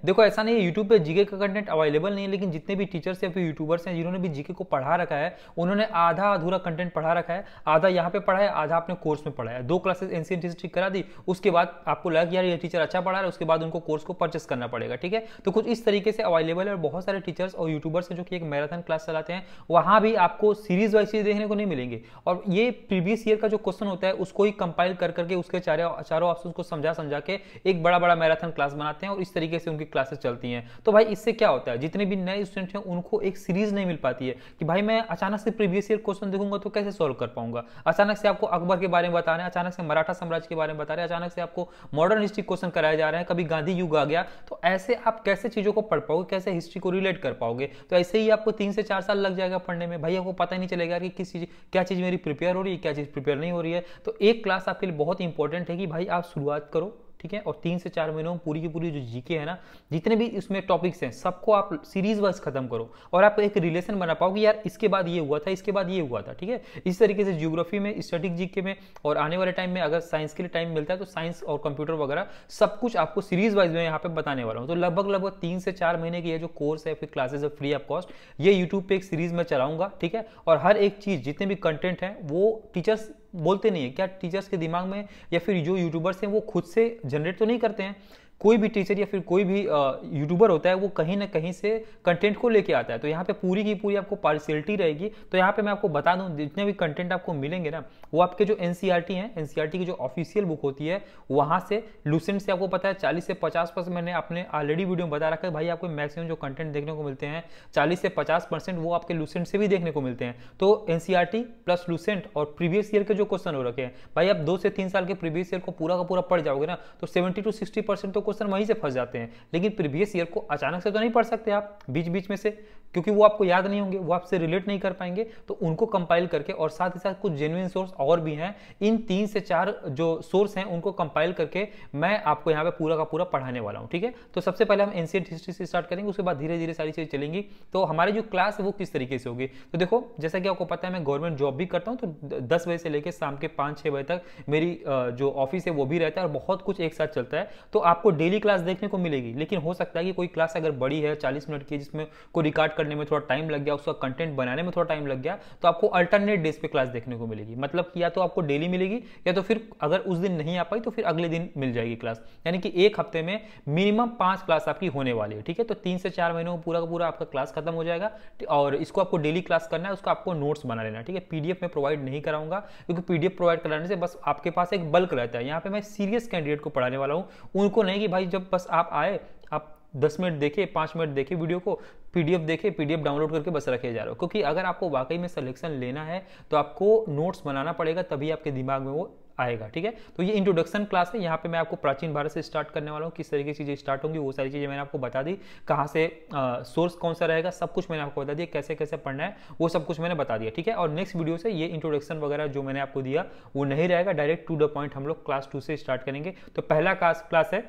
देखो ऐसा नहीं है यूट्यूब पे जीके का कंटेंट अवेलेबल नहीं है, लेकिन जितने भी टीचर्स या फिर यूट्यूबर्स हैं जिन्होंने भी जीके को पढ़ा रखा है, उन्होंने आधा अधूरा कंटेंट पढ़ा रखा है, आधा यहाँ पे पढ़ा है, आधा अपने कोर्स में पढ़ा है। 2 क्लासेस एंशिएंट हिस्ट्री करा दी, उसके बाद आपको लगा कि यार ये टीचर अच्छा पढ़ा रहा है, उसके बाद उनको कोर्स को परचेस करना पड़ेगा। ठीक है, तो कुछ इस तरीके से अवेलेबल है। और बहुत सारे टीचर्स और यूट्यूबर्स हैं जो कि एक मैराथन क्लास चलाते हैं, वहां भी आपको सीरीज वाइज चीज देखने को नहीं मिलेंगे। और ये प्रीवियस ईयर का जो क्वेश्चन होता है उसको ही कंपाइल कर करके उसके चारों ऑप्शन को समझा समझा के एक बड़ा बड़ा मैराथन क्लास बनाते हैं, और इस तरीके से उनकी क्लासेस चलती हैं। तो भाई इससे क्या होता है, जितने भी नए स्टूडेंट हैं उनको एक सीरीज नहीं मिल पाती है कि भाई मैं अचानक से प्रीवियस ईयर क्वेश्चन देखूंगा तो कैसे सॉल्व कर पाऊंगा। अचानक से आपको अकबर के बारे में बता रहे हैं, अचानक से मराठा साम्राज्य के बारे में बता रहे हैं, अचानक से आपको मॉडर्न हिस्ट्री क्वेश्चन कराए जा रहे हैं, कभी गांधी युग आ गया, तो ऐसे आप कैसे चीजों को पढ़ पाओगे, कैसे हिस्ट्री को रिलेट कर पाओगे। तो ऐसे ही आपको 3 से 4 साल लग जाएगा पढ़ने में, भाई आपको पता ही नहीं चलेगा कि किस चीज क्या चीज मेरी प्रिपेयर हो रही है, क्या चीज प्रिपेयर नहीं हो रही है। तो एक क्लास आपके लिए बहुत इंपॉर्टेंट है कि भाई आप शुरुआत करो, ठीक है, और 3 से 4 महीनों में पूरी की पूरी जो जीके है ना, जितने भी इसमें टॉपिक्स हैं सबको आप सीरीज वाइज खत्म करो, और आप एक रिलेशन बना पाओ कि यार इसके बाद ये हुआ था, इसके बाद ये हुआ था। ठीक है, इस तरीके से ज्योग्राफी में, स्टैटिक जीके में, और आने वाले टाइम में अगर साइंस के लिए टाइम मिलता है तो साइंस और कंप्यूटर वगैरह सब कुछ आपको सीरीज वाइज में यहाँ पे बताने वाला हूँ। तो लगभग 3 से 4 महीने की ये जो कोर्स है, फिर क्लासेस है फ्री ऑफ कॉस्ट, ये यूट्यूब पे एक सीरीज में चलाऊंगा। ठीक है, और हर एक चीज जितने भी कंटेंट है वो टीचर्स बोलते नहीं है, क्या टीचर्स के दिमाग में या फिर जो यूट्यूबर्स हैं वो खुद से जनरेट तो नहीं करते हैं। कोई भी टीचर या फिर कोई भी यूट्यूबर होता है वो कहीं ना कहीं से कंटेंट को लेके आता है। तो यहाँ पे पूरी की पूरी आपको पार्शियलिटी रहेगी। तो यहाँ पे मैं आपको बता दूं, जितने भी कंटेंट आपको मिलेंगे ना, वो आपके जो एनसीईआरटी हैं, एनसीईआरटी की जो ऑफिशियल बुक होती है वहां से, लूसेंट से आपको पता है 40 से 50%, मैंने अपने ऑलरेडी वीडियो में बता रखा है भाई, आपको मैक्सिमम जो कंटेंट देखने को मिलते हैं 40 से 50% वो आपके लूसेंट से भी देखने को मिलते हैं। तो एनसीईआरटी प्लस लूसेंट और प्रीवियस ईयर के जो क्वेश्चन हो रखे हैं, भाई आप 2 से 3 साल के प्रीवियस ईयर को पूरा का पूरा पढ़ जाओगे ना, तो 70 to 60% तो क्वेश्चन वहीं से फंस जाते हैं। लेकिन प्रीवियस ईयर को अचानक से तो नहीं पढ़ सकते आप बीच बीच में से, क्योंकि वो आपको याद नहीं होंगे, वो आपसे रिलेट नहीं कर पाएंगे। तो उनको कंपाइल करके, और साथ ही साथ कुछ जेन्युइन सोर्स और भी हैं, इन 3 से 4 जो सोर्स हैं उनको कंपाइल करके मैं आपको यहाँ पे पूरा का पूरा पढ़ाने वाला हूँ। ठीक है, तो सबसे पहले हम एंशिएंट हिस्ट्री से स्टार्ट करेंगे, उसके बाद धीरे धीरे सारी चीजें चलेंगी। तो हमारी जो क्लास है वो किस तरीके से होगी, तो देखो जैसा कि आपको पता है मैं गवर्नमेंट जॉब भी करता हूँ, तो 10 बजे से लेकर शाम के 5-6 बजे तक मेरी जो ऑफिस है वो भी रहता है, और बहुत कुछ एक साथ चलता है। तो आपको डेली क्लास देखने को मिलेगी, लेकिन हो सकता है कि कोई क्लास अगर बड़ी है 40 मिनट की, जिसमें को रिकॉर्ड करने में थोड़ा टाइम लग गया, उसका कंटेंट बनाने में थोड़ा टाइम लग गया, तो आपको अल्टरनेट डेज पे क्लास देखने को मिलेगी। मतलब कि या तो आपको डेली मिलेगी, या तो फिर अगर उस दिन नहीं आ पाई तो फिर अगले दिन मिल जाएगी क्लास। यानी कि एक हफ्ते में मिनिमम 5 क्लास आपकी होने वाली है। ठीक है, तो 3 से 4 महीनों में पूरा का पूरा आपका क्लास खत्म हो जाएगा, और इसको आपको डेली क्लास करना है, उसका आपको नोट्स बना लेना। ठीक है, पीडीएफ में प्रोवाइड नहीं कराऊंगा, क्योंकि पीडीएफ प्रोवाइड कराने से बस आपके पास एक बल्क रहता है। यहाँ पे मैं सीरियस कैंडिडेट को पढ़ाने वाला हूँ, उनको नहीं कि भाई जब बस आप आए, आप 10 मिनट देखे, 5 मिनट देखे वीडियो को, पीडीएफ देखे, पीडीएफ डाउनलोड करके बस रखे जा रहे हो। क्योंकि अगर आपको वाकई में सिलेक्शन लेना है तो आपको नोट्स बनाना पड़ेगा, तभी आपके दिमाग में वो आएगा। ठीक है, तो ये इंट्रोडक्शन क्लास है। यहाँ पे मैं आपको प्राचीन भारत से स्टार्ट करने वाला हूँ, किस तरीके की चीजें स्टार्ट होंगी वो सारी चीजें मैंने आपको बता दी, कहाँ से सोर्स कौन सा रहेगा सब कुछ मैंने आपको बता दिया, कैसे कैसे पढ़ना है वो सब कुछ मैंने बता दिया। ठीक है, और नेक्स्ट वीडियो से ये इंट्रोडक्शन वगैरह जो मैंने आपको दिया वो नहीं रहेगा, डायरेक्ट टू द पॉइंट हम लोग क्लास 2 से स्टार्ट करेंगे। तो पहला क्लास है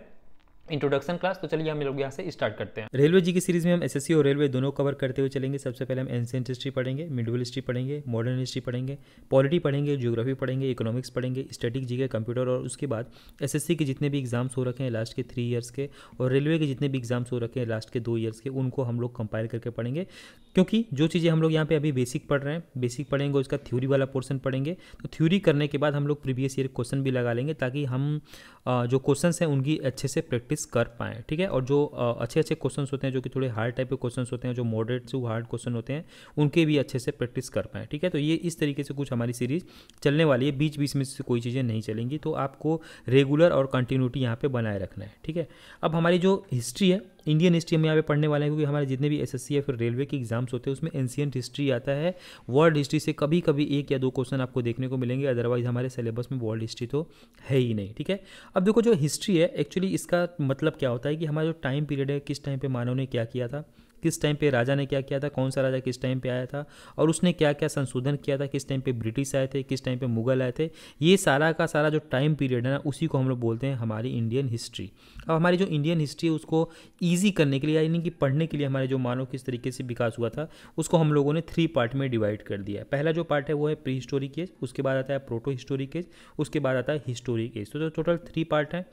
इंट्रोडक्शन क्लास। तो चलिए हम लोग यहाँ से स्टार्ट करते हैं। रेलवे जी की सीरीज में हम एसएससी और रेलवे दोनों कवर करते हुए चलेंगे। सबसे पहले हम एंशिएंट हिस्ट्री पढ़ेंगे, मिडिवल हिस्ट्री पढ़ेंगे, मॉडर्न हिस्ट्री पढ़ेंगे, पॉलिटी पढ़ेंगे, ज्योग्राफी पढ़ेंगे, इकोनॉमिक्स पढ़ेंगे, स्टैटिक जीके, कंप्यूटर, और उसके बाद एसएससी के जितने भी एग्जाम्स हो रखे हैं लास्ट के 3 ईयर्स के, और रेलवे के जितने भी एग्जाम्स हो रखे हैं लास्ट के 2 ईयर्स के, उनको हम लोग कंपाइल करके पढ़ेंगे। क्योंकि जो चीज़ें हम लोग यहाँ पे अभी बेसिक पढ़ रहे हैं, बेसिक पढ़ेंगे, उसका थ्योरी वाला पोर्शन पढ़ेंगे। तो थ्योरी करने के बाद हम लोग प्रीवियस ईयर क्वेश्चन भी लगा लेंगे, ताकि हम जो क्वेश्चंस हैं उनकी अच्छे से प्रैक्टिस कर पाएँ। ठीक है, और जो अच्छे अच्छे क्वेश्चंस होते हैं, जो कि थोड़े हार्ड टाइप के क्वेश्चंस होते हैं, जो मॉडरेट से हार्ड क्वेश्चन होते हैं, उनके भी अच्छे से प्रैक्टिस कर पाएँ। ठीक है, तो ये इस तरीके से कुछ हमारी सीरीज चलने वाली है, बीच बीच में से कोई चीज़ें नहीं चलेंगी। तो आपको रेगुलर और कंटिन्यूटी यहाँ पे बनाए रखना है। ठीक है, अब हमारी जो हिस्ट्री है, इंडियन हिस्ट्री हम यहाँ पे पढ़ने वाले हैं, क्योंकि हमारे जितने भी एसएससी या फिर रेलवे के एग्जाम्स होते हैं उसमें एंशिएंट हिस्ट्री आता है। वर्ल्ड हिस्ट्री से कभी कभी 1 या 2 क्वेश्चन आपको देखने को मिलेंगे, अदरवाइज हमारे सिलेबस में वर्ल्ड हिस्ट्री तो है ही नहीं। ठीक है, अब देखो जो हिस्ट्री है एक्चुअली इसका मतलब क्या होता है कि हमारा जो टाइम पीरियड है, किस टाइम पे मानव ने क्या किया था, किस टाइम पे राजा ने क्या किया था, कौन सा राजा किस टाइम पे आया था, और उसने क्या क्या संशोधन किया था, किस टाइम पे ब्रिटिश आए थे, किस टाइम पे मुगल आए थे, ये सारा का सारा जो टाइम पीरियड है ना, उसी को हम लोग बोलते हैं हमारी इंडियन हिस्ट्री। अब हमारी जो इंडियन हिस्ट्री है उसको ईजी करने के लिए, यानी कि पढ़ने के लिए, हमारे जो मानव किस तरीके से विकास हुआ था उसको हम लोगों ने 3 पार्ट में डिवाइड कर दिया है। पहला जो पार्ट है वो है प्री हिस्टोरिक एज, उसके बाद आता है प्रोटो हिस्टोरिक एज, उसके बाद आता है हिस्टोरिक एज। तो टोटल 3 पार्ट है।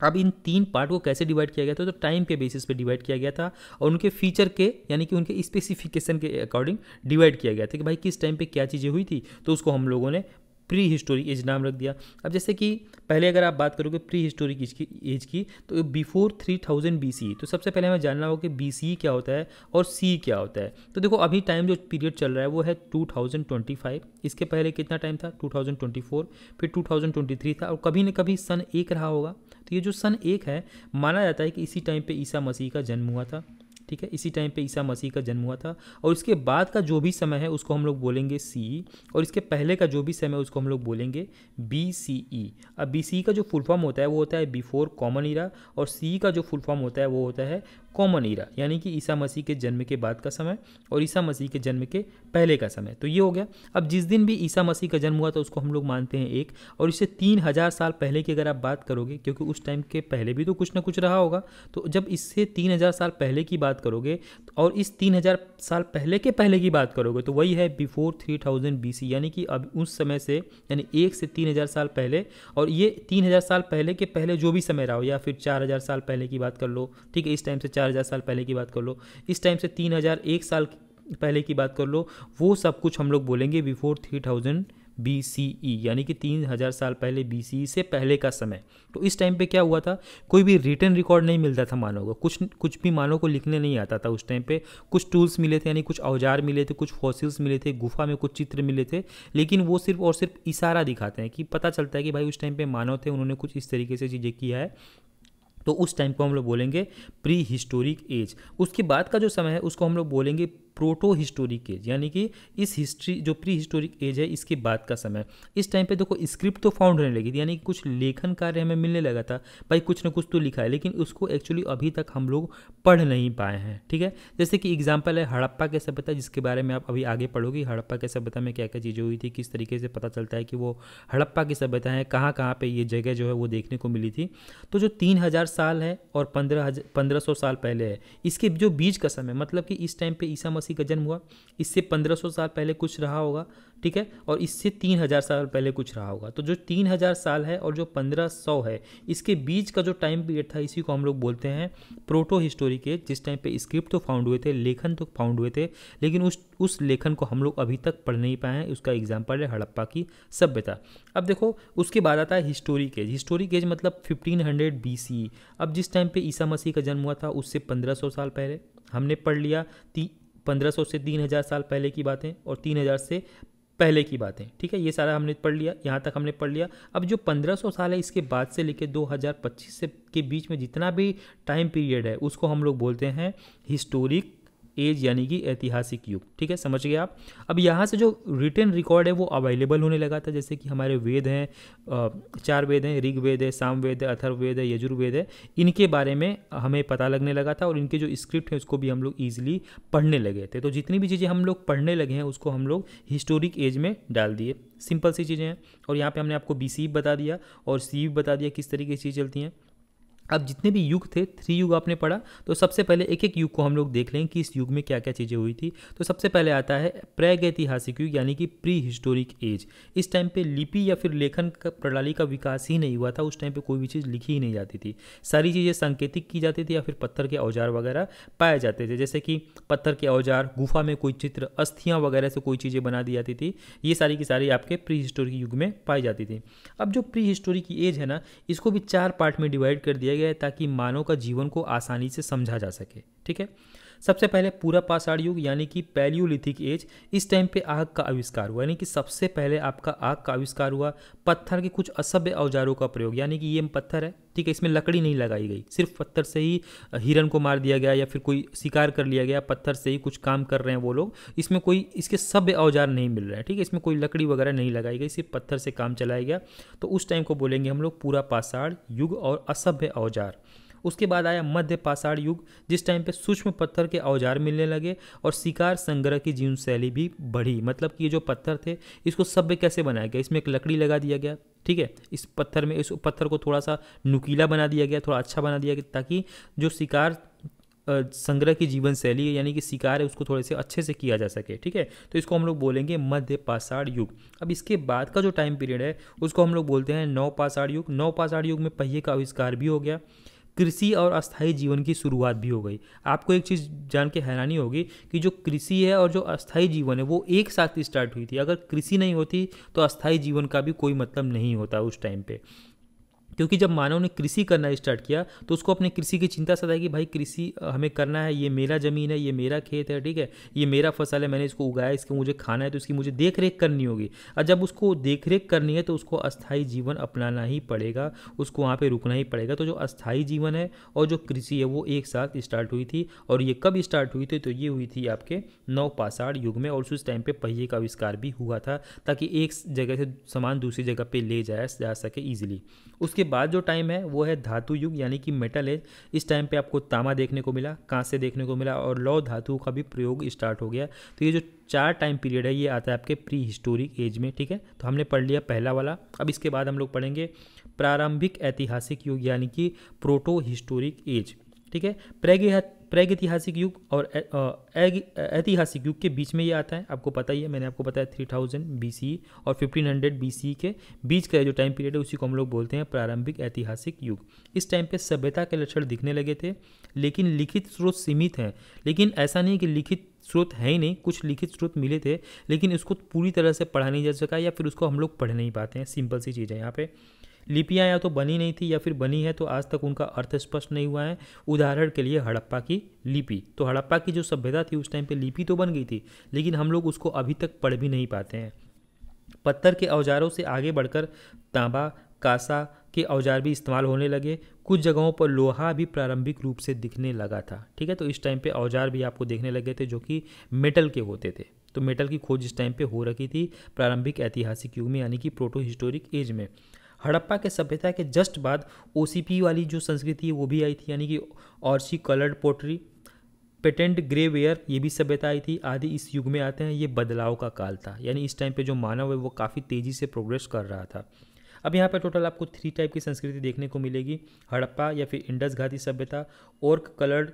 अब इन 3 पार्ट को कैसे डिवाइड किया गया था, तो टाइम के बेसिस पे डिवाइड किया गया था और उनके फीचर के यानी कि उनके स्पेसिफिकेशन के अकॉर्डिंग डिवाइड किया गया था कि भाई किस टाइम पे क्या चीज़ें हुई थी, तो उसको हम लोगों ने प्री हिस्टोरिक एज नाम रख दिया। अब जैसे कि पहले अगर आप बात करोगे प्री हिस्टोरिक एज की तो बिफोर 3000 BCE, तो सबसे पहले हमें जानना होगा कि BCE क्या होता है और सी क्या होता है। तो देखो अभी टाइम जो पीरियड चल रहा है वो है 2025, इसके पहले कितना टाइम था 2024, फिर 2023 था और कभी न कभी सन 1 रहा होगा। तो ये जो सन 1 है माना जाता है कि इसी टाइम पे ईसा मसीह का जन्म हुआ था, ठीक है, इसी टाइम पे ईसा मसीह का जन्म हुआ था। और इसके बाद का जो भी समय है उसको हम लोग बोलेंगे सी, और इसके पहले का जो भी समय है उसको हम लोग बोलेंगे BCE। अब BCE का जो फुल फॉर्म होता है वो होता है बिफोर कॉमन ईरा, और सी का जो फुल फॉर्म होता है वो होता है कॉमन ईरा, यानी कि ईसा मसीह के जन्म के बाद का समय और ईसा मसीह के जन्म के पहले का समय। तो ये हो गया। अब जिस दिन भी ईसा मसीह का जन्म हुआ था उसको हम लोग मानते हैं एक, और इससे 3000 साल पहले की अगर आप बात करोगे, क्योंकि उस टाइम के पहले भी तो कुछ ना कुछ रहा होगा, तो जब इससे 3000 साल पहले की बात करोगे और इस 3000 साल पहले की बात करोगे तो वही है बिफोर 3000 BC, यानी कि अब उस समय से यानी 1 से 3000 साल पहले, और ये 3000 साल पहले के पहले जो भी समय रहा हो, या फिर 4000 साल पहले की बात कर लो, ठीक है, इस टाइम से 4000 साल पहले की बात कर लो, इस टाइम से 3001 साल पहले की बात कर लो, वो सब कुछ हम लोग बोलेंगे बिफोर 3000 BCE, यानी कि 3000 साल पहले BCE से पहले का समय। तो इस टाइम पे क्या हुआ था, कोई भी रिटन रिकॉर्ड नहीं मिलता था मानव को, कुछ भी मानव को लिखने नहीं आता था उस टाइम पे। कुछ टूल्स मिले थे, यानी कुछ औजार मिले थे, कुछ फॉसिल्स मिले थे, गुफा में कुछ चित्र मिले थे, लेकिन वो सिर्फ और सिर्फ इशारा दिखाते हैं कि पता चलता है कि भाई उस टाइम पे मानव थे, उन्होंने कुछ इस तरीके से चीज़ें किया है। तो उस टाइम को हम लोग बोलेंगे प्री हिस्टोरिक एज। उसके बाद का जो समय है उसको हम लोग बोलेंगे प्रोटो हिस्टोरिक एज, यानी कि इस हिस्ट्री जो प्री हिस्टोरिक एज है इसके बाद का समय। इस टाइम पे देखो स्क्रिप्ट तो फाउंड होने लगी थी, यानी कि कुछ लेखन कार्य हमें मिलने लगा था, भाई कुछ ना कुछ तो लिखा है, लेकिन उसको एक्चुअली अभी तक हम लोग पढ़ नहीं पाए हैं, ठीक है। जैसे कि एग्जाम्पल है हड़प्पा की सभ्यता, जिसके बारे में आप अभी आगे पढ़ोगे, हड़प्पा की सभ्यता में क्या क्या चीज़ें हुई थी, किस तरीके से पता चलता है कि वो हड़प्पा की सभ्यता है, कहाँ कहाँ पर ये जगह जो है वो देखने को मिली थी। तो जो 3000 साल है और 1500 साल पहले है, इसके जो बीच का समय, मतलब कि इस टाइम पे ईसा मसीह का जन्म हुआ, इससे 1500 साल पहले कुछ रहा होगा, ठीक है, और इससे 3000 साल पहले कुछ रहा होगा। तो जो 3000 साल है और जो 1500 है, इसके बीच का जो टाइम पीरियड था इसी को हम लोग बोलते हैं प्रोटो हिस्टोरिक एज, जिस टाइम पे स्क्रिप्ट तो फाउंड हुए थे, लेखन तो फाउंड हुए थे, लेकिन उस लेखन को हम लोग अभी तक पढ़ नहीं पाए हैं। उसका एग्जाम्पल है हड़प्पा की सभ्यता। अब देखो उसके बाद आता है हिस्टोरिक एज। हिस्टोरिक एज मतलब 1500 BCE। अब जिस टाइम पे ईसा मसीह का जन्म हुआ था उससे 1500 साल पहले हमने पढ़ लिया, 1500 से 3000 साल पहले की बातें और 3000 से पहले की बातें, ठीक है, ये सारा हमने पढ़ लिया, यहाँ तक हमने पढ़ लिया। अब जो 1500 साल है इसके बाद से लेकर 2025 से के बीच में जितना भी टाइम पीरियड है उसको हम लोग बोलते हैं हिस्टोरिक एज, यानी कि ऐतिहासिक युग, ठीक है, समझ गए आप। अब यहाँ से जो रिटन रिकॉर्ड है वो अवेलेबल होने लगा था, जैसे कि हमारे वेद हैं, 4 वेद हैं, ऋग्वेद है, सामवेद है, अथर्ववेद है, यजुर्वेद है, इनके बारे में हमें पता लगने लगा था और इनके जो स्क्रिप्ट है उसको भी हम लोग ईजिली पढ़ने लगे थे। तो जितनी भी चीज़ें हम लोग पढ़ने लगे हैं उसको हम लोग हिस्टोरिक एज में डाल दिए। सिंपल सी चीज़ें हैं। और यहाँ पर हमने आपको BC बता दिया और सी बता दिया किस तरीके से चीज़ें चलती हैं। अब जितने भी युग थे, 3 युग आपने पढ़ा, तो सबसे पहले एक एक युग को हम लोग देख लें कि इस युग में क्या क्या चीज़ें हुई थी। तो सबसे पहले आता है प्रागैतिहासिक युग, यानी कि प्री हिस्टोरिक एज। इस टाइम पे लिपि या फिर लेखन का प्रणाली का विकास ही नहीं हुआ था। उस टाइम पे कोई भी चीज़ लिखी ही नहीं जाती थी, सारी चीज़ें सांकेतिक की जाती थी या फिर पत्थर के औजार वगैरह पाए जाते थे, जैसे कि पत्थर के औजार, गुफा में कोई चित्र, अस्थियाँ वगैरह से कोई चीज़ें बना दी जाती थी। ये सारी की सारी आपके प्री हिस्टोरिक युग में पाई जाती थी। अब जो प्री हिस्टोरिक एज है ना, इसको भी 4 पार्ट में डिवाइड कर दिया गया है ताकि मानव का जीवन को आसानी से समझा जा सके, ठीक है। सबसे पहले पूरा पाषाण युग, यानी कि पैलियोलिथिक एज। इस टाइम पे आग का आविष्कार हुआ, यानी कि सबसे पहले आपका आग का आविष्कार हुआ। पत्थर के कुछ असभ्य औजारों का प्रयोग, यानी कि ये पत्थर है, ठीक है, इसमें लकड़ी नहीं लगाई गई, सिर्फ पत्थर से ही हिरन को मार दिया गया या फिर कोई शिकार कर लिया गया, पत्थर से ही कुछ काम कर रहे हैं वो लोग, इसमें कोई इसके सभ्य औजार नहीं मिल रहे हैं, ठीक है, इसमें कोई लकड़ी वगैरह नहीं लगाई गई, सिर्फ पत्थर से काम चलाया गया। तो उस टाइम को बोलेंगे हम लोग पूरा पाषाण युग और असभ्य औजार। उसके बाद आया मध्य पाषाण युग, जिस टाइम पे सूक्ष्म पत्थर के औजार मिलने लगे और शिकार संग्रह की जीवन शैली भी बढ़ी। मतलब कि ये जो पत्थर थे इसको सभ्य कैसे बनाया गया, इसमें एक लकड़ी लगा दिया गया, ठीक है, इस पत्थर को थोड़ा सा नुकीला बना दिया गया, थोड़ा अच्छा बना दिया गया, ताकि जो शिकार संग्रह की जीवन शैली है, यानी कि शिकार है उसको थोड़े से अच्छे से किया जा सके, ठीक है। तो इसको हम लोग बोलेंगे मध्य पाषाण युग। अब इसके बाद का जो टाइम पीरियड है उसको हम लोग बोलते हैं नव पाषाण युग। नव पाषाण युग में पहिए का आविष्कार भी हो गया, कृषि और अस्थायी जीवन की शुरुआत भी हो गई। आपको एक चीज़ जान के हैरानी होगी कि जो कृषि है और जो अस्थायी जीवन है वो एक साथ स्टार्ट हुई थी। अगर कृषि नहीं होती तो अस्थायी जीवन का भी कोई मतलब नहीं होता उस टाइम पे, क्योंकि जब मानव ने कृषि करना स्टार्ट किया तो उसको अपने कृषि की चिंता सताई कि भाई कृषि हमें करना है, ये मेरा ज़मीन है, ये मेरा खेत है, ठीक है, ये मेरा फसल है, मैंने इसको उगाया, इसको मुझे खाना है, तो इसकी मुझे देख रेख करनी होगी। और जब उसको देख रेख करनी है तो उसको अस्थायी जीवन अपनाना ही पड़ेगा, उसको वहाँ पर रुकना ही पड़ेगा। तो जो अस्थायी जीवन है और जो कृषि है वो एक साथ स्टार्ट हुई थी। और ये कब स्टार्ट हुई थी? तो ये हुई थी आपके नव पाषाण युग में, और उस टाइम पर पहिए का आविष्कार भी हुआ था ताकि एक जगह से सामान दूसरी जगह पर ले जाया जा सके ईजिली। उसके बाद जो टाइम है वो है धातु युग, यानी कि मेटल एज। इस टाइम पे आपको तांबा देखने को मिला, कांस्य देखने को मिला, और लौह धातु का भी प्रयोग स्टार्ट हो गया। तो ये जो 4 टाइम पीरियड है ये आता है आपके प्री हिस्टोरिक एज में, ठीक है। तो हमने पढ़ लिया पहला वाला। अब इसके बाद हम लोग पढ़ेंगे प्रारंभिक ऐतिहासिक युग, यानी कि प्रोटो हिस्टोरिक एज, ठीक है। प्रागैतिहासिक युग और ऐतिहासिक युग के बीच में ये आता है, आपको पता ही है, मैंने आपको बताया 3000 BC और 1500 BC के बीच का जो टाइम पीरियड है उसी को हम लोग बोलते हैं प्रारंभिक ऐतिहासिक युग। इस टाइम पे सभ्यता के लक्षण दिखने लगे थे, लेकिन लिखित स्रोत सीमित हैं। लेकिन ऐसा नहीं कि लिखित स्रोत है ही नहीं, कुछ लिखित स्रोत मिले थे लेकिन उसको पूरी तरह से पढ़ा नहीं जा सका, या फिर उसको हम लोग पढ़ नहीं पाते हैं। सिंपल सी चीज़ है यहाँ पे। लिपियाँ या तो बनी नहीं थी या फिर बनी है तो आज तक उनका अर्थ स्पष्ट नहीं हुआ है। उदाहरण के लिए हड़प्पा की लिपि, तो हड़प्पा की जो सभ्यता थी उस टाइम पे लिपि तो बन गई थी लेकिन हम लोग उसको अभी तक पढ़ भी नहीं पाते हैं। पत्थर के औजारों से आगे बढ़कर तांबा, कांसा के औजार भी इस्तेमाल होने लगे। कुछ जगहों पर लोहा भी प्रारंभिक रूप से दिखने लगा था, ठीक है। तो इस टाइम पे औजार भी आपको देखने लगे थे जो कि मेटल के होते थे। तो मेटल की खोज इस टाइम पे हो रखी थी प्रारंभिक ऐतिहासिक युग में, यानी कि प्रोटो हिस्टोरिक एज में। हड़प्पा के सभ्यता के जस्ट बाद OCP वाली जो संस्कृति है वो भी आई थी, यानी कि Archie coloured pottery, patent grey where, ये भी सभ्यता आई थी। आदि इस युग में आते हैं। ये बदलाव का काल था, यानी इस टाइम पे जो मानव है वो काफ़ी तेज़ी से प्रोग्रेस कर रहा था। अब यहाँ पे टोटल आपको 3 टाइप की संस्कृति देखने को मिलेगी, हड़प्पा या फिर इंडस घाटी सभ्यता, ऑर्क coloured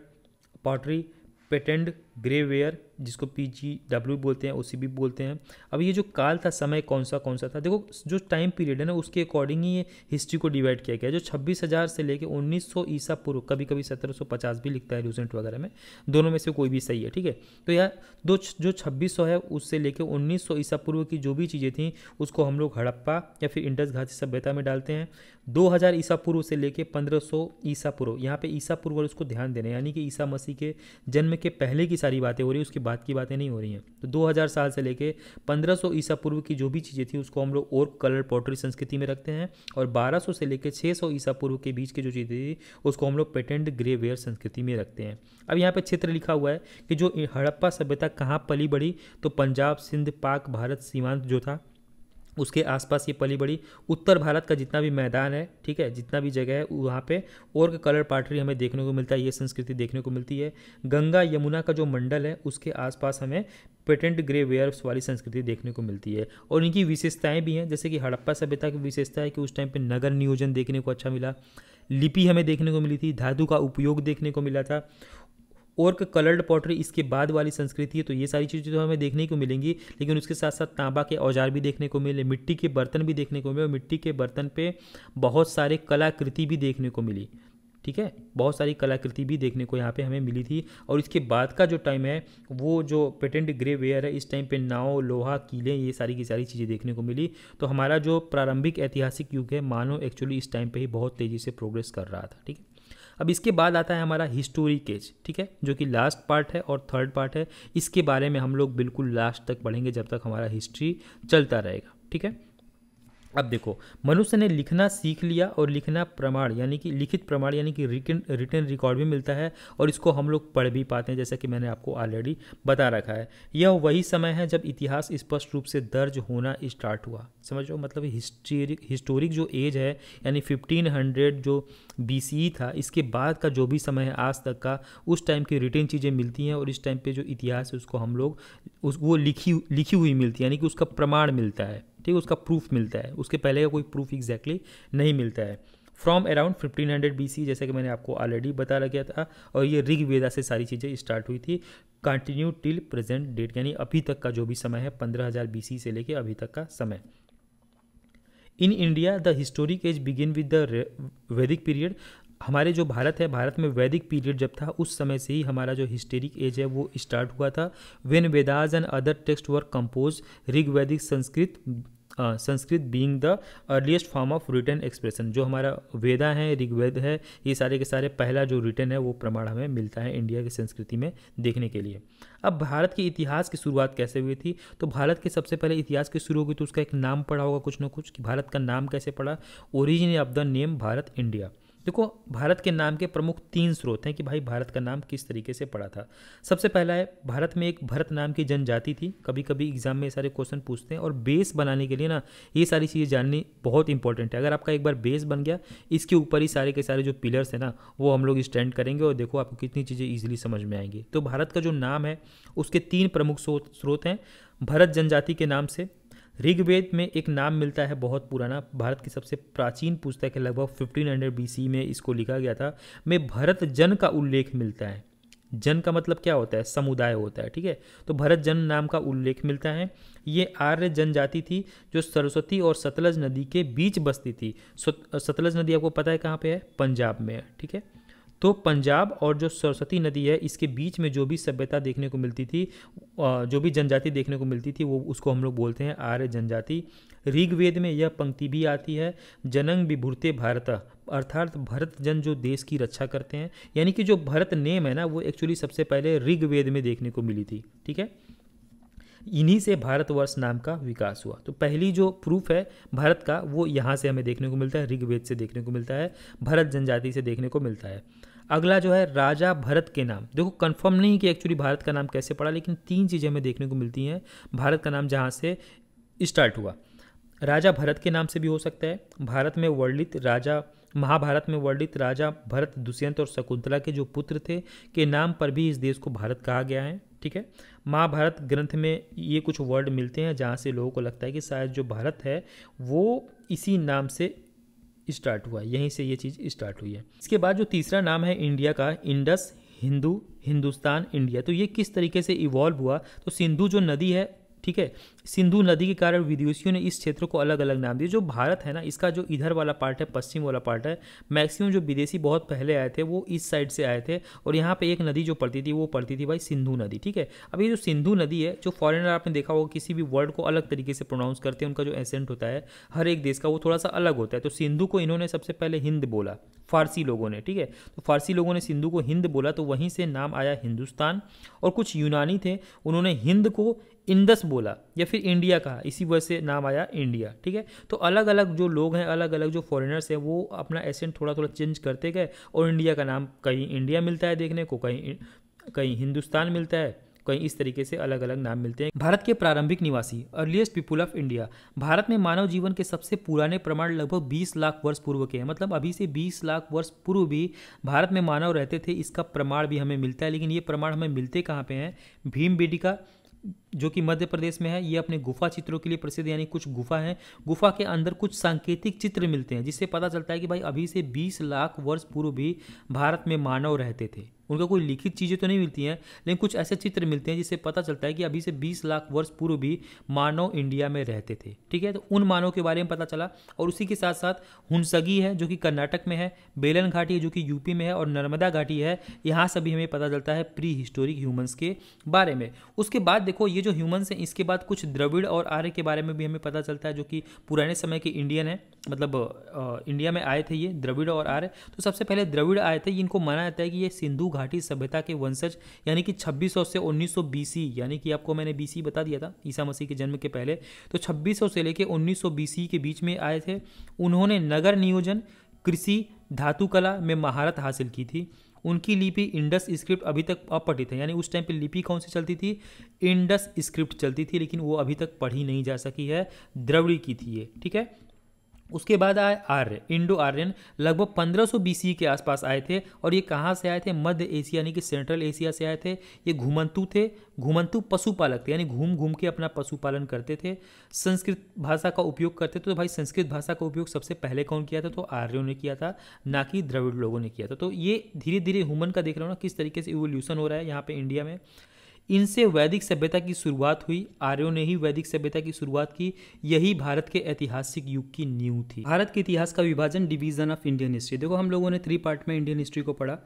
pottery, painted grey ware जिसको PGW बोलते हैं, OCB बोलते हैं। अब ये जो काल था, समय कौन सा था, देखो जो टाइम पीरियड है ना उसके अकॉर्डिंग ही ये हिस्ट्री को डिवाइड किया गया है। जो 26,000 से लेके 1900 ईसा पूर्व, कभी कभी 1750 भी लिखता है रूसेंट वगैरह में, दोनों में से कोई भी सही है, ठीक है। तो यह जो 2600 है उससे लेके 1900 ईसा पूर्व की जो भी चीज़ें थी उसको हम लोग हड़प्पा या फिर इंडस घाटी सभ्यता में डालते हैं। 2000 ईसा पूर्व से लेके 1500 ईसा पूर्व, यहाँ पे ईसा पूर्व और उसको ध्यान देना है, यानी कि ईसा मसीह के जन्म के पहले की सारी बातें हो रही है, उसके बाद की बातें नहीं हो रही हैं। तो 2000 साल से लेके 1500 ईसा पूर्व की जो भी चीज़ें थी उसको हम लोग और कलर पॉटरी संस्कृति में रखते हैं, और 1200 से लेके 600 ईसा पूर्व के बीच की जो चीज़ें थी उसको हम लोग पेटेंट ग्रे वेयर संस्कृति में रखते हैं। अब यहाँ पे क्षेत्र लिखा हुआ है कि जो हड़प्पा सभ्यता कहाँ पली बढ़ी, तो पंजाब, सिंध, पाक भारत सीमांत जो था उसके आसपास ये पली बढ़ी। उत्तर भारत का जितना भी मैदान है, ठीक है, जितना भी जगह है वहाँ पे और कलर पाटरी हमें देखने को मिलता है, ये संस्कृति देखने को मिलती है। गंगा यमुना का जो मंडल है उसके आसपास हमें पेटेंट ग्रे वेयर्स वाली संस्कृति देखने को मिलती है, और इनकी विशेषताएं भी हैं। जैसे कि हड़प्पा सभ्यता की विशेषता है कि उस टाइम पे नगर नियोजन देखने को अच्छा मिला, लिपि हमें देखने को मिली थी, धातु का उपयोग देखने को मिला था, और कलर्ड पॉटरी इसके बाद वाली संस्कृति है। तो ये सारी चीज़ें तो हमें देखने को मिलेंगी, लेकिन उसके साथ साथ तांबा के औजार भी देखने को मिले, मिट्टी के बर्तन भी देखने को मिले, और मिट्टी के बर्तन पे बहुत सारे कलाकृति भी देखने को मिली, ठीक है, बहुत सारी कलाकृति भी देखने को यहाँ पे हमें मिली थी। और इसके बाद का जो टाइम है वो जो पेटेंट ग्रे वेयर है, इस टाइम पे नाव, लोहा, कीलें, ये सारी की सारी चीज़ें देखने को मिली। तो हमारा जो प्रारंभिक ऐतिहासिक युग है मानव एक्चुअली इस टाइम पे ही बहुत तेज़ी से प्रोग्रेस कर रहा था, ठीक है। अब इसके बाद आता है हमारा हिस्टोरिक एज, ठीक है, जो कि लास्ट पार्ट है और थर्ड पार्ट है। इसके बारे में हम लोग बिल्कुल लास्ट तक पढ़ेंगे जब तक हमारा हिस्ट्री चलता रहेगा, ठीक है। अब देखो, मनुष्य ने लिखना सीख लिया और लिखना प्रमाण यानी कि लिखित प्रमाण यानी कि रिटन रिकॉर्ड भी मिलता है, और इसको हम लोग पढ़ भी पाते हैं, जैसा कि मैंने आपको ऑलरेडी बता रखा है। यह वही समय है जब इतिहास स्पष्ट रूप से दर्ज होना स्टार्ट हुआ। समझो, मतलब हिस्टोरिक जो एज है यानी 1500 जो BCE था, इसके बाद का जो भी समय है आज तक का, उस टाइम की रिटन चीज़ें मिलती हैं, और इस टाइम पे जो इतिहास है उसको हम लोग वो लिखी हुई मिलती है, यानी कि उसका प्रमाण मिलता है, ठीक है, उसका प्रूफ मिलता है। उसके पहले का कोई प्रूफ एग्जैक्टली नहीं मिलता है। फ्रॉम अराउंड 1500 BC, जैसे कि मैंने आपको ऑलरेडी बता रखा था, और ये ऋग्वेदा से सारी चीज़ें स्टार्ट हुई थी, कंटिन्यू टिल प्रेजेंट डेट, यानी अभी तक का जो भी समय है 15,000 BC से लेके अभी तक का समय। In India the historic age begin with the Vedic period, हमारे जो भारत है, भारत में वैदिक पीरियड जब था उस समय से ही हमारा जो हिस्टोरिक एज है वो स्टार्ट हुआ था। When Vedas and other text were compose, Rig Vedic Sanskrit being the earliest form of written expression, जो हमारा वेदा है, ऋग्वेद है, ये सारे के सारे पहला जो रिटन है वो प्रमाण हमें मिलता है इंडिया की संस्कृति में देखने के लिए। अब भारत के इतिहास की शुरुआत कैसे हुई थी, तो भारत के सबसे पहले इतिहास की शुरू हुई तो उसका एक नाम पड़ा होगा कुछ ना कुछ, कि भारत का नाम कैसे पड़ा, origin of the name Bharat India. देखो भारत के नाम के प्रमुख 3 स्रोत हैं कि भाई भारत का नाम किस तरीके से पड़ा था। सबसे पहला है, भारत में एक भरत नाम की जनजाति थी, कभी कभी एग्जाम में ये सारे क्वेश्चन पूछते हैं, और बेस बनाने के लिए ना ये सारी चीज़ें जाननी बहुत इंपॉर्टेंट है। अगर आपका एक बार बेस बन गया, इसके ऊपर ही सारे के सारे जो पिलर्स हैं ना वो हम लोग स्टैंड करेंगे, और देखो आपको कितनी चीज़ें ईजिली समझ में आएंगी। तो भारत का जो नाम है उसके 3 प्रमुख स्रोत हैं, भरत जनजाति के नाम से, ऋग्वेद में एक नाम मिलता है बहुत पुराना, भारत की सबसे प्राचीन पुस्तक है, लगभग 1500 BC में इसको लिखा गया था, में भरत जन का उल्लेख मिलता है। जन का मतलब क्या होता है, समुदाय होता है, ठीक है। तो भरत जन नाम का उल्लेख मिलता है। ये आर्य जनजाति थी जो सरस्वती और सतलज नदी के बीच बसती थी। सतलज नदी आपको पता है कहाँ पे है, पंजाब में है, ठीक है। तो पंजाब और जो सरस्वती नदी है इसके बीच में जो भी सभ्यता देखने को मिलती थी, जो भी जनजाति देखने को मिलती थी, वो उसको हम लोग बोलते हैं आर्य जनजाति। ऋग्वेद में यह पंक्ति भी आती है, जनंग विभुरते भारत, अर्थात भरत जन जो देश की रक्षा करते हैं, यानी कि जो भरत नेम है ना वो एक्चुअली सबसे पहले ऋग्वेद में देखने को मिली थी, ठीक है। इन्हीं से भारतवर्ष नाम का विकास हुआ। तो पहली जो प्रूफ है भारत का वो यहाँ से हमें देखने को मिलता है, ऋग्वेद से देखने को मिलता है, भरत जनजाति से देखने को मिलता है। अगला जो है राजा भरत के नाम, देखो कंफर्म नहीं कि एक्चुअली भारत का नाम कैसे पड़ा, लेकिन 3 चीज़ें हमें देखने को मिलती हैं भारत का नाम जहाँ से स्टार्ट हुआ। राजा भरत के नाम से भी हो सकता है, भारत में वर्णित राजा, महाभारत में वर्णित राजा भरत, दुष्यंत और शकुंतला के जो पुत्र थे के नाम पर भी इस देश को भारत कहा गया है, ठीक है। महाभारत ग्रंथ में ये कुछ वर्ड मिलते हैं जहाँ से लोगों को लगता है कि शायद जो भारत है वो इसी नाम से स्टार्ट हुआ, यहीं से ये चीज़ स्टार्ट हुई है। इसके बाद जो तीसरा नाम है इंडिया का, इंडस, हिंदू, हिंदुस्तान, इंडिया, तो ये किस तरीके से इवॉल्व हुआ, तो सिंधु जो नदी है, ठीक है, सिंधु नदी के कारण विदेशियों ने इस क्षेत्र को अलग अलग नाम दिए। जो भारत है ना इसका जो इधर वाला पार्ट है, पश्चिम वाला पार्ट है, मैक्सिमम जो विदेशी बहुत पहले आए थे वो इस साइड से आए थे, और यहाँ पे एक नदी जो पड़ती थी वो पड़ती थी भाई सिंधु नदी, ठीक है। अब ये जो सिंधु नदी है, जो फॉरेनर आपने देखा होगा किसी भी वर्ड को अलग तरीके से प्रोनाउंस करते हैं, उनका जो एसेंट होता है हर एक देश का वो थोड़ा सा अलग होता है। तो सिंधु को इन्होंने सबसे पहले हिंद बोला, फारसी लोगों ने, ठीक है। तो फारसी लोगों ने सिंधु को हिंद बोला, तो वहीं से नाम आया हिंदुस्तान। और कुछ यूनानी थे, उन्होंने हिंद को इंडस बोला या फिर इंडिया कहा, इसी वजह से नाम आया इंडिया, ठीक है। तो अलग अलग जो लोग हैं, अलग अलग जो फॉरेनर्स हैं, वो अपना एसेंट थोड़ा थोड़ा चेंज करते गए, और इंडिया का नाम कहीं इंडिया मिलता है देखने को, कहीं हिंदुस्तान मिलता है, कहीं इस तरीके से अलग अलग नाम मिलते हैं। भारत के प्रारंभिक निवासी, earliest people of India, Bharat में मानव जीवन के सबसे पुराने प्रमाण लगभग 20 लाख वर्ष पूर्व के हैं, मतलब अभी से 20 लाख वर्ष पूर्व भी भारत में मानव रहते थे, इसका प्रमाण भी हमें मिलता है। लेकिन ये प्रमाण हमें मिलते कहाँ पे हैं, भीमबेटका जो कि मध्य प्रदेश में है, ये अपने गुफा चित्रों के लिए प्रसिद्ध, यानी कुछ गुफा है, गुफा के अंदर कुछ सांकेतिक चित्र मिलते हैं जिससे पता चलता है कि भाई अभी से 20 लाख वर्ष पूर्व भी भारत में मानव रहते थे। उनका कोई लिखित चीज़ें तो नहीं मिलती हैं, लेकिन कुछ ऐसे चित्र मिलते हैं जिससे पता चलता है कि अभी से 20 लाख वर्ष पूर्व भी मानव इंडिया में रहते थे, ठीक है। तो उन मानव के बारे में पता चला, और उसी के साथ साथ हुंसगी है जो कि कर्नाटक में है, बेलन घाटी है जो कि यूपी में है, और नर्मदा घाटी है, यहाँ से भी हमें पता चलता है प्री हिस्टोरिक ह्यूमंस के बारे में। उसके बाद देखो ये जो ह्यूमंस हैं, इसके बाद कुछ द्रविड़ और आर्य के बारे में भी हमें पता चलता है, जो कि पुराने समय के इंडियन है, मतलब इंडिया में आए थे ये द्रविड़ और आर्य। तो सबसे पहले द्रविड़ आए थे, इनको माना जाता है कि ये सिंधु घाटी सभ्यता के वंशज, यानी कि 2600 से 1900 BC, यानी कि आपको मैंने BC बता दिया था, ईसा मसीह के जन्म के पहले, तो 2600 से लेके 1900 BC के बीच में आए थे। उन्होंने नगर नियोजन, कृषि, धातु कला में महारत हासिल की थी। उनकी लिपि इंडस स्क्रिप्ट अभी तक अपठित है, यानी उस टाइम पे लिपि कौन सी चलती थी, इंडस स्क्रिप्ट चलती थी, लेकिन वो अभी तक पढ़ी नहीं जा सकी है, द्रविड़ की थी ये, ठीक है। उसके बाद आए आर्य, इंडो आर्यन, लगभग 1500 बीसी के आसपास आए थे। और ये कहाँ से आए थे? मध्य एशिया यानी कि सेंट्रल एशिया से आए थे। ये घुमंतु थे, घुमंतु पशुपालक थे, यानी घूम घूम के अपना पशुपालन करते थे। संस्कृत भाषा का उपयोग करते थे। तो भाई संस्कृत भाषा का उपयोग सबसे पहले कौन किया था? तो आर्यों ने किया था, ना कि द्रविड़ लोगों ने किया था। तो ये धीरे धीरे ह्यूमन का देख रहे हो ना किस तरीके से इवोल्यूशन हो रहा है यहाँ पे इंडिया में। इनसे वैदिक सभ्यता की शुरुआत हुई, आर्यों ने ही वैदिक सभ्यता की शुरुआत की। यही भारत के ऐतिहासिक युग की नींव थी। भारत के इतिहास का विभाजन, डिवीजन ऑफ इंडियन हिस्ट्री। देखो हम लोगों ने 3 पार्ट में इंडियन हिस्ट्री को पढ़ा,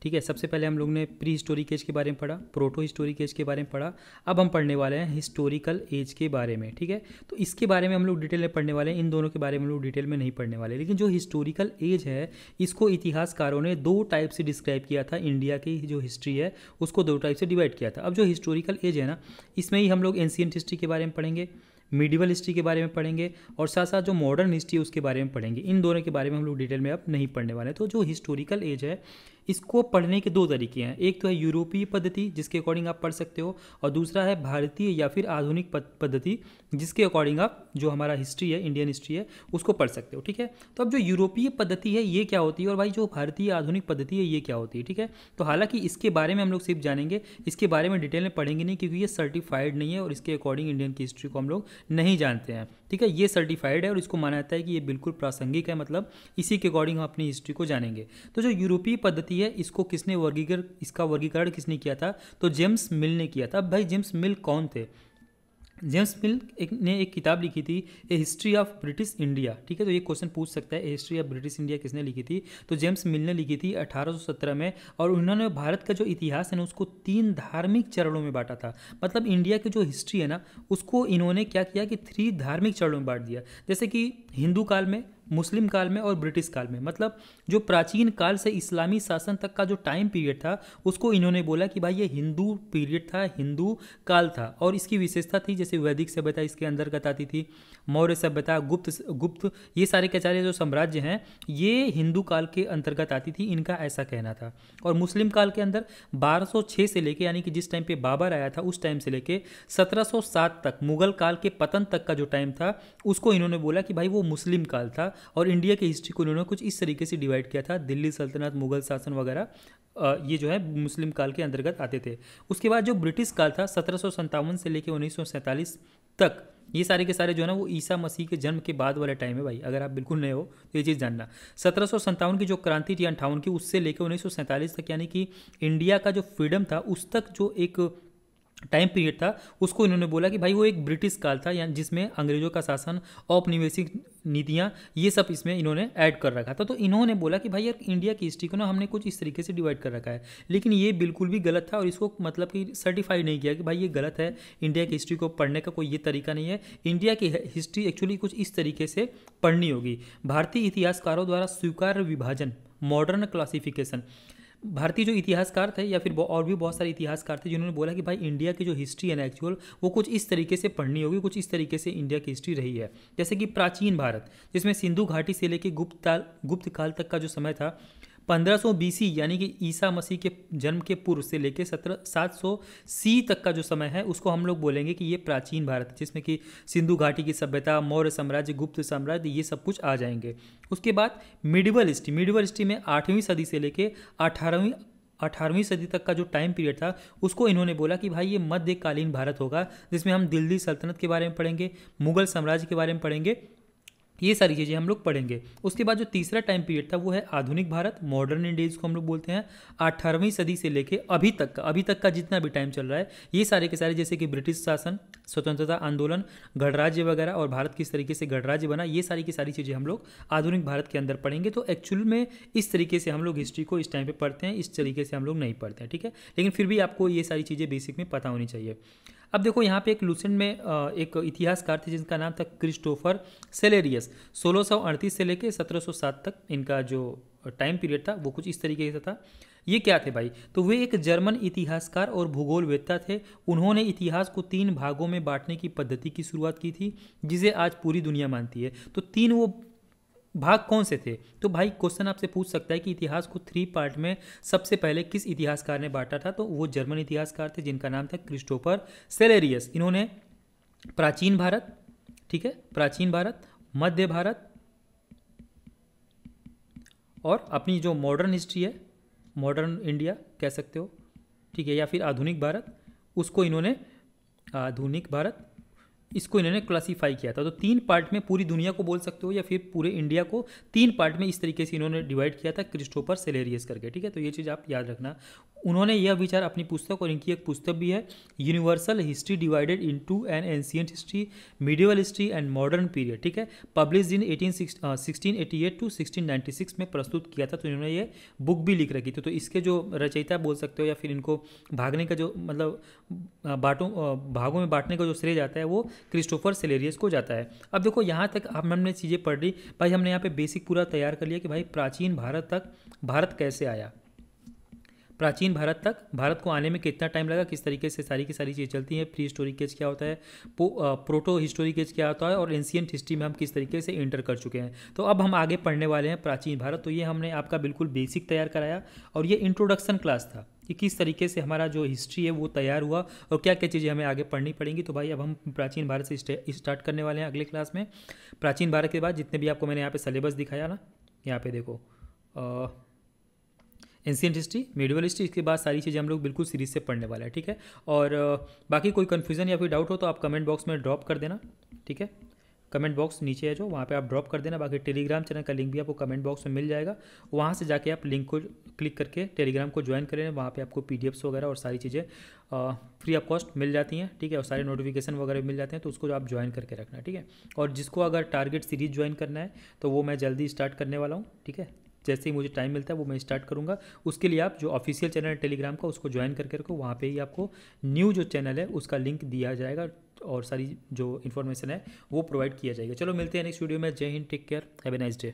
ठीक है। सबसे पहले हम लोग ने प्री हिस्टोरिक एज के बारे में पढ़ा, प्रोटो हिस्टोरिक एज के बारे में पढ़ा। अब हम पढ़ने वाले हैं हिस्टोरिकल एज के बारे में, ठीक है। तो इसके बारे में हम लोग डिटेल में पढ़ने वाले हैं, इन दोनों के बारे में हम लोग डिटेल में नहीं पढ़ने वाले। लेकिन जो हिस्टोरिकल एज है इसको इतिहासकारों ने 2 टाइप से डिस्क्राइब किया था। इंडिया की जो हिस्ट्री है उसको 2 टाइप से डिवाइड किया था। अब जो हिस्टोरिकल एज है ना, इसमें ही हम लोग एंशिएंट हिस्ट्री के बारे में पढ़ेंगे, मिडिवल हिस्ट्री के बारे में पढ़ेंगे, और साथ साथ जो मॉडर्न हिस्ट्री है उसके बारे में पढ़ेंगे। इन दोनों के बारे में हम लोग डिटेल में अब नहीं पढ़ने वाले। तो जो हिस्टोरिकल एज है इसको पढ़ने के 2 तरीके हैं। एक तो है यूरोपीय पद्धति जिसके अकॉर्डिंग आप पढ़ सकते हो, और दूसरा है भारतीय या फिर आधुनिक पद्धति जिसके अकॉर्डिंग आप जो हमारा हिस्ट्री है, इंडियन हिस्ट्री है, उसको पढ़ सकते हो, ठीक है। तो अब जो यूरोपीय पद्धति है ये क्या होती है, और भाई जो भारतीय आधुनिक पद्धति है ये क्या होती है, ठीक है। तो हालांकि इसके बारे में हम लोग सिर्फ जानेंगे, इसके बारे में डिटेल में पढ़ेंगे नहीं, क्योंकि ये सर्टिफाइड नहीं है और इसके अकॉर्डिंग इंडियन की हिस्ट्री को हम लोग नहीं जानते हैं, ठीक है। ये सर्टिफाइड है और इसको माना जाता है कि ये बिल्कुल प्रासंगिक है, मतलब इसी के अकॉर्डिंग हम अपनी हिस्ट्री को जानेंगे। तो जो यूरोपीय पद्धति है इसको किसने इसका वर्गीकरण किसने किया था? तो जेम्स मिल ने किया था। अब भाई जेम्स मिल कौन थे? जेम्स मिल ने एक किताब लिखी थी, ए हिस्ट्री ऑफ ब्रिटिश इंडिया, ठीक है। तो ये क्वेश्चन पूछ सकता है, ए हिस्ट्री ऑफ ब्रिटिश इंडिया किसने लिखी थी? तो जेम्स मिल ने लिखी थी 1817 में। और उन्होंने भारत का जो इतिहास है ना उसको 3 धार्मिक चरणों में बांटा था। मतलब इंडिया की जो हिस्ट्री है ना उसको इन्होंने क्या किया कि 3 धार्मिक चरणों में बांट दिया। जैसे कि हिंदू काल में, मुस्लिम काल में और ब्रिटिश काल में। मतलब जो प्राचीन काल से इस्लामी शासन तक का जो टाइम पीरियड था उसको इन्होंने बोला कि भाई ये हिंदू पीरियड था, हिंदू काल था। और इसकी विशेषता थी जैसे वैदिक सभ्यता इसके अंतर्गत आती थी, मौर्य सभ्यता, गुप्त ये सारे के सारे जो साम्राज्य हैं ये हिंदू काल के अंतर्गत आती थी, इनका ऐसा कहना था। और मुस्लिम काल के अंदर 1206 से लेके, यानी कि जिस टाइम पे बाबर आया था उस टाइम से लेके 1707 तक, मुगल काल के पतन तक का जो टाइम था उसको इन्होंने बोला कि भाई वो मुस्लिम काल था। और इंडिया की हिस्ट्री को इन्होंने कुछ इस तरीके से डिवाइड किया था, दिल्ली सल्तनत, मुगल शासन वगैरह ये जो है मुस्लिम काल के अंतर्गत आते थे। उसके बाद जो ब्रिटिश काल था 1757 से लेकर 1947 तक, ये सारे के सारे जो है ना वो ईसा मसीह के जन्म के बाद वाला टाइम है भाई। अगर आप बिल्कुल नए हो तो ये चीज़ जानना। 1757 की जो क्रांति थी 58 की, उससे लेकर 1947 तक, यानी कि इंडिया का जो फ्रीडम था उस तक जो एक टाइम पीरियड था उसको इन्होंने बोला कि भाई वो एक ब्रिटिश काल था, यानी जिसमें अंग्रेजों का शासन, औपनिवेशिक नीतियाँ, ये सब इसमें इन्होंने ऐड कर रखा था। तो इन्होंने बोला कि भाई यार इंडिया की हिस्ट्री को ना हमने कुछ इस तरीके से डिवाइड कर रखा है, लेकिन ये बिल्कुल भी गलत था और इसको मतलब कि सर्टिफाई नहीं किया कि भाई ये गलत है, इंडिया की हिस्ट्री को पढ़ने का कोई ये तरीका नहीं है। इंडिया की हिस्ट्री एक्चुअली कुछ इस तरीके से पढ़नी होगी। भारतीय इतिहासकारों द्वारा स्वीकार्य विभाजन, मॉडर्न क्लासिफिकेशन। भारतीय जो इतिहासकार थे या फिर और भी बहुत सारे इतिहासकार थे जिन्होंने बोला कि भाई इंडिया की जो हिस्ट्री है ना एक्चुअल वो कुछ इस तरीके से पढ़नी होगी, कुछ इस तरीके से इंडिया की हिस्ट्री रही है। जैसे कि प्राचीन भारत, जिसमें सिंधु घाटी से लेकर गुप्त काल तक का जो समय था, 1500 BC यानी कि ईसा मसीह के जन्म के पूर्व से लेकर 700 C तक का जो समय है उसको हम लोग बोलेंगे कि ये प्राचीन भारत है, जिसमें कि सिंधु घाटी की सभ्यता, मौर्य साम्राज्य, गुप्त साम्राज्य, ये सब कुछ आ जाएंगे। उसके बाद मिडिवल हिस्ट्री में 8वीं सदी से लेकर 18वीं सदी तक का जो टाइम पीरियड था उसको इन्होंने बोला कि भाई ये मध्यकालीन भारत होगा, जिसमें हम दिल्ली सल्तनत के बारे में पढ़ेंगे, मुगल साम्राज्य के बारे में पढ़ेंगे, ये सारी चीज़ें हम लोग पढ़ेंगे। उसके बाद जो तीसरा टाइम पीरियड था वो है आधुनिक भारत, मॉडर्न इंडिया जिसको हम लोग बोलते हैं। 18वीं सदी से लेके अभी तक का जितना भी टाइम चल रहा है ये सारे के सारे, जैसे कि ब्रिटिश शासन, स्वतंत्रता आंदोलन, गणराज्य वगैरह और भारत किस तरीके से गणराज्य बना, ये सारी की सारी चीज़ें हम लोग आधुनिक भारत के अंदर पढ़ेंगे। तो एक्चुअल में इस तरीके से हम लोग हिस्ट्री को इस टाइम पे पढ़ते हैं, इस तरीके से हम लोग नहीं पढ़ते हैं, ठीक है। लेकिन फिर भी आपको ये सारी चीज़ें बेसिक में पता होनी चाहिए। अब देखो यहाँ पे एक लूसेंट में एक इतिहासकार थे जिनका नाम था क्रिस्टोफर सेलेरियस। 1638 से लेकर 1707 तक इनका जो टाइम पीरियड था वो कुछ इस तरीके से था। ये क्या थे भाई? तो वे एक जर्मन इतिहासकार और भूगोलवेत्ता थे। उन्होंने इतिहास को 3 भागों में बांटने की पद्धति की शुरुआत की थी, जिसे आज पूरी दुनिया मानती है। तो 3 वो भाग कौन से थे? तो भाई क्वेश्चन आपसे पूछ सकता है कि इतिहास को 3 पार्ट में सबसे पहले किस इतिहासकार ने बांटा था? तो वो जर्मन इतिहासकार थे जिनका नाम था क्रिस्टोफर सेलेरियस। इन्होंने प्राचीन भारत, ठीक है, प्राचीन भारत, मध्य भारत और अपनी जो मॉडर्न हिस्ट्री है, मॉडर्न इंडिया कह सकते हो, ठीक है, या फिर आधुनिक भारत, उसको इन्होंने आधुनिक भारत इसको इन्होंने क्लासीफाई किया था। तो 3 पार्ट में पूरी दुनिया को बोल सकते हो या फिर पूरे इंडिया को 3 पार्ट में इस तरीके से इन्होंने डिवाइड किया था क्रिस्टोफर सेलेरियस करके, ठीक है। तो ये चीज़ आप याद रखना। उन्होंने यह विचार अपनी पुस्तक, और इनकी एक पुस्तक भी है, universal history divided into an ancient history, medieval history and modern period, ठीक है, पब्लिश इन 1688 टू 1696 में प्रस्तुत किया था। तो इन्होंने ये बुक भी लिख रखी थी। तो इसके जो रचयिता बोल सकते हो या फिर इनको भागने का जो मतलब भागों में बांटने का जो श्रेय जाता है वो क्रिस्टोफर सेलेरियस को जाता है। अब देखो यहाँ तक हमने चीज़ें पढ़ ली भाई, हमने यहाँ पे बेसिक पूरा तैयार कर लिया कि भाई प्राचीन भारत तक भारत कैसे आया, प्राचीन भारत तक भारत को आने में कितना टाइम लगा, किस तरीके से सारी की सारी चीज़ें चलती हैं, प्री हिस्टोरिक एज क्या होता है, प्रोटो हिस्टोरिक एज क्या होता है, और एंशिएंट हिस्ट्री में हम किस तरीके से एंटर कर चुके हैं। तो अब हम आगे पढ़ने वाले हैं प्राचीन भारत। तो ये हमने आपका बिल्कुल बेसिक तैयार कराया, और ये इंट्रोडक्शन क्लास था कि किस तरीके से हमारा जो हिस्ट्री है वो तैयार हुआ और क्या क्या चीज़ें हमें आगे पढ़नी पड़ेंगी। तो भाई अब हम प्राचीन भारत से स्टार्ट करने वाले हैं अगले क्लास में। प्राचीन भारत के बाद जितने भी आपको मैंने यहाँ पे सिलेबस दिखाया ना, यहाँ पे देखो एंशिएंट हिस्ट्री, मेडिवल हिस्ट्री, इसके बाद सारी चीज़ें हम लोग बिल्कुल सीरीज से पढ़ने वाले हैं, ठीक है। और बाकी कोई कन्फ्यूज़न या फिर डाउट हो तो आप कमेंट बॉक्स में ड्रॉप कर देना, ठीक है। कमेंट बॉक्स नीचे है जो, वहाँ पे आप ड्रॉप कर देना। बाकी टेलीग्राम चैनल का लिंक भी आपको कमेंट बॉक्स में मिल जाएगा, वहाँ से जाके आप लिंक को क्लिक करके टेलीग्राम को ज्वाइन करें। वहाँ पे आपको PDFs वगैरह और सारी चीज़ें फ्री ऑफ कॉस्ट मिल जाती हैं, ठीक है, और सारे नोटिफिकेशन वगैरह मिल जाते हैं। तो उसको आप ज्वाइन करके रखना, ठीक है। और जिसको अगर टारगेट सीरीज ज्वाइन करना है तो वो मैं जल्दी स्टार्ट करने वाला हूँ, ठीक है। जैसे ही मुझे टाइम मिलता है वो मैं स्टार्ट करूँगा। उसके लिए आप जो ऑफिशियल चैनल है टेलीग्राम का उसको ज्वाइन करके रखो, वहाँ पे ही आपको न्यू जो चैनल है उसका लिंक दिया जाएगा और सारी जो इन्फॉर्मेशन है वो प्रोवाइड किया जाएगा। चलो मिलते हैं नेक्स्ट वीडियो में। जय हिंद, take care, have a nice day.